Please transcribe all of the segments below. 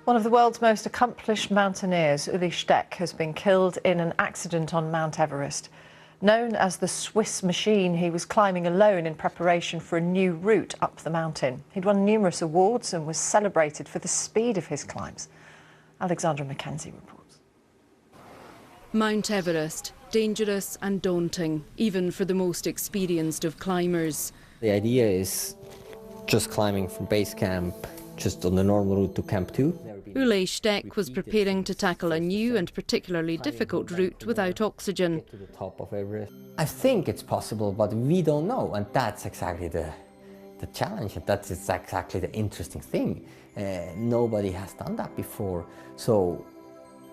One of the world's most accomplished mountaineers, Ueli Steck, has been killed in an accident on Mount Everest. Known as the Swiss Machine, he was climbing alone in preparation for a new route up the mountain. He'd won numerous awards and was celebrated for the speed of his climbs. Alexandra Mackenzie reports. Mount Everest, dangerous and daunting, even for the most experienced of climbers. The idea is just climbing from base camp, just on the normal route to Camp 2. Ueli Steck was preparing to tackle a new and particularly difficult route without oxygen. To the top of Everest. I think it's possible, but we don't know, and that's exactly the challenge, and that's exactly the interesting thing. Nobody has done that before, so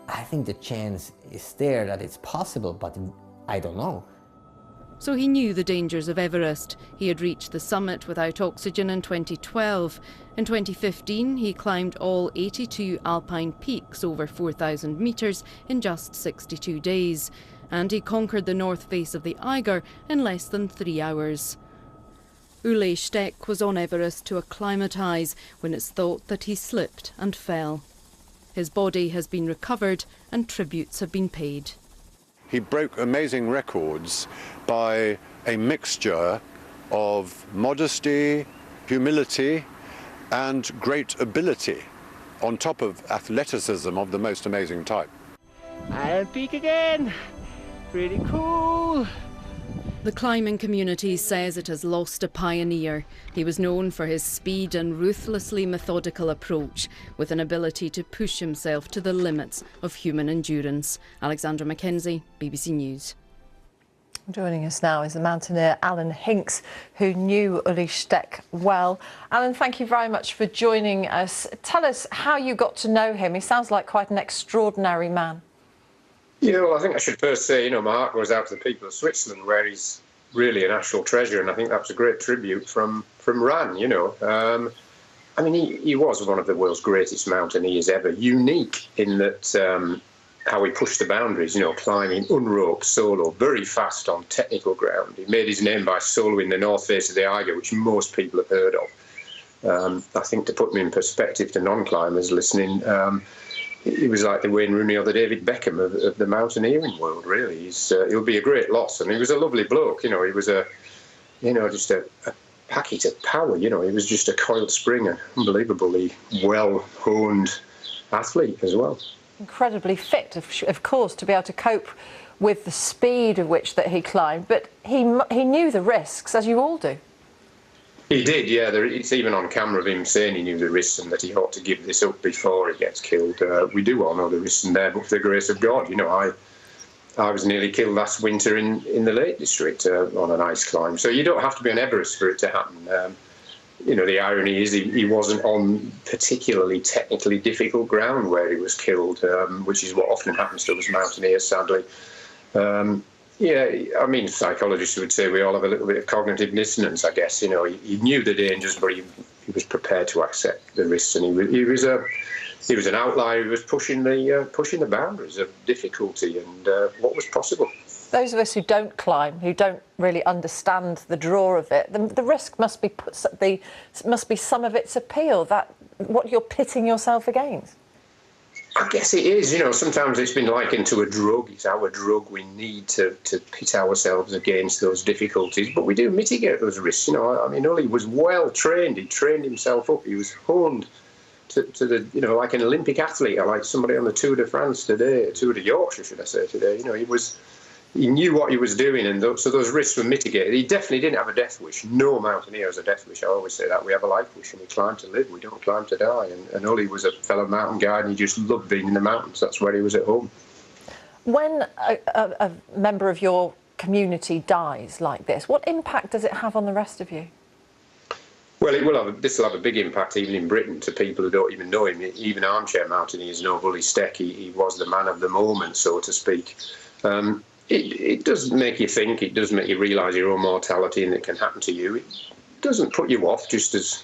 I think the chance is there that it's possible, but I don't know. So he knew the dangers of Everest. He had reached the summit without oxygen in 2012. In 2015, he climbed all 82 alpine peaks over 4,000 metres in just 62 days. And he conquered the north face of the Eiger in less than 3 hours. Ueli Steck was on Everest to acclimatise when it's thought that he slipped and fell. His body has been recovered and tributes have been paid. He broke amazing records by a mixture of modesty, humility, and great ability, on top of athleticism of the most amazing type. I'll peak again. Pretty cool. The climbing community says it has lost a pioneer. He was known for his speed and ruthlessly methodical approach, with an ability to push himself to the limits of human endurance. Alexandra Mackenzie, BBC News. Joining us now is the mountaineer Alan Hinks, who knew Ueli Steck well. Alan, thank you very much for joining us. Tell us how you got to know him. He sounds like quite an extraordinary man. Yeah, well, I think I should first say, my heart goes out to the people of Switzerland, where he's really a national treasure, and I think that's a great tribute from Ran, I mean, he was one of the world's greatest mountaineers ever, unique in that how he pushed the boundaries, climbing unroped solo, very fast on technical ground. He made his name by soloing the north face of the Eiger, which most people have heard of. I think to put him in perspective to non-climbers listening, he was like the Wayne Rooney or the David Beckham of the mountaineering world, really. He'll be a great loss, and he was a lovely bloke. He was just a packet of power. He was just a coiled spring, an unbelievably well-honed athlete as well. Incredibly fit, of course, to be able to cope with the speed of which that he climbed, but he knew the risks, as you all do. He did, yeah. It's even on camera of him saying he knew the risks and that he ought to give this up before he gets killed. We do all know the risks in there, but for the grace of God, I was nearly killed last winter in the Lake District on an ice climb. So you don't have to be on Everest for it to happen. The irony is he wasn't on particularly technically difficult ground where he was killed, which is what often happens to us mountaineers, sadly. Yeah, I mean, psychologists would say we all have a little bit of cognitive dissonance, I guess. He knew the dangers, but he was prepared to accept the risks, and he was an outlier. He was pushing the boundaries of difficulty and what was possible. Those of us who don't climb, who don't really understand the draw of it, the risk must be some of its appeal. That what you're pitting yourself against. I guess it is. Sometimes it's been likened to a drug. It's our drug. We need to pit ourselves against those difficulties, but we do mitigate those risks. I mean, Ueli was well trained. He trained himself up. He was honed to the, like an Olympic athlete, or like somebody on the Tour de France today, Tour de Yorkshire, should I say today. He knew what he was doing, and so those risks were mitigated. He definitely didn't have a death wish. No mountaineer has a death wish. I always say that. We have a life wish, and we climb to live. We don't climb to die. And Ueli was a fellow mountain guide, and he just loved being in the mountains. That's where he was at home. When a member of your community dies like this, what impact does it have on the rest of you? Well, this will have a big impact even in Britain to people who don't even know him. Even armchair mountaineers know Ueli Steck. He was the man of the moment, so to speak. It does make you think, it does make you realise your own mortality and it can happen to you. It doesn't put you off, just as,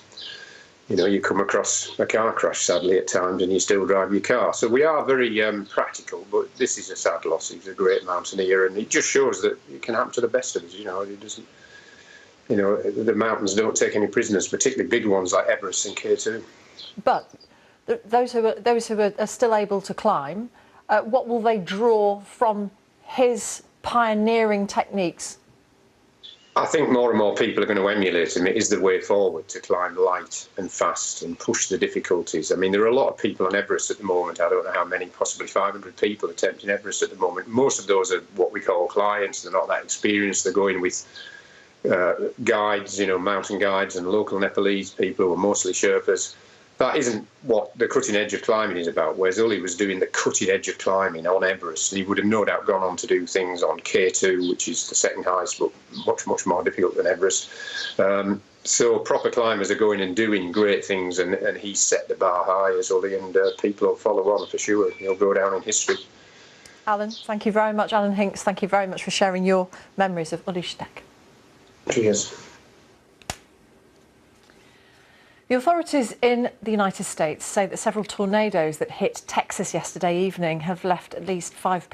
you come across a car crash, sadly, at times, and you still drive your car. So we are very practical, but this is a sad loss. He's a great mountaineer, and it just shows that it can happen to the best of us, It doesn't, the mountains don't take any prisoners, particularly big ones like Everest and K2. But those who are still able to climb, what will they draw from his pioneering techniques? I think more and more people are going to emulate him. It is the way forward to climb light and fast and push the difficulties. I mean, there are a lot of people on Everest at the moment. I don't know how many, possibly 500 people attempting Everest at the moment. Most of those are what we call clients. They're not that experienced. They're going with guides, you know, mountain guides and local Nepalese people who are mostly Sherpas. That isn't what the cutting edge of climbing is about, whereas Ueli was doing the cutting edge of climbing on Everest. He would have no doubt gone on to do things on K2, which is the second highest, but much, much more difficult than Everest. So proper climbers are going and doing great things, and he set the bar high as Ueli, and people will follow on for sure. He'll go down in history. Alan, thank you very much. Alan Hinks, thank you very much for sharing your memories of Ueli Steck. Cheers. The authorities in the United States say that several tornadoes that hit Texas yesterday evening have left at least 5 people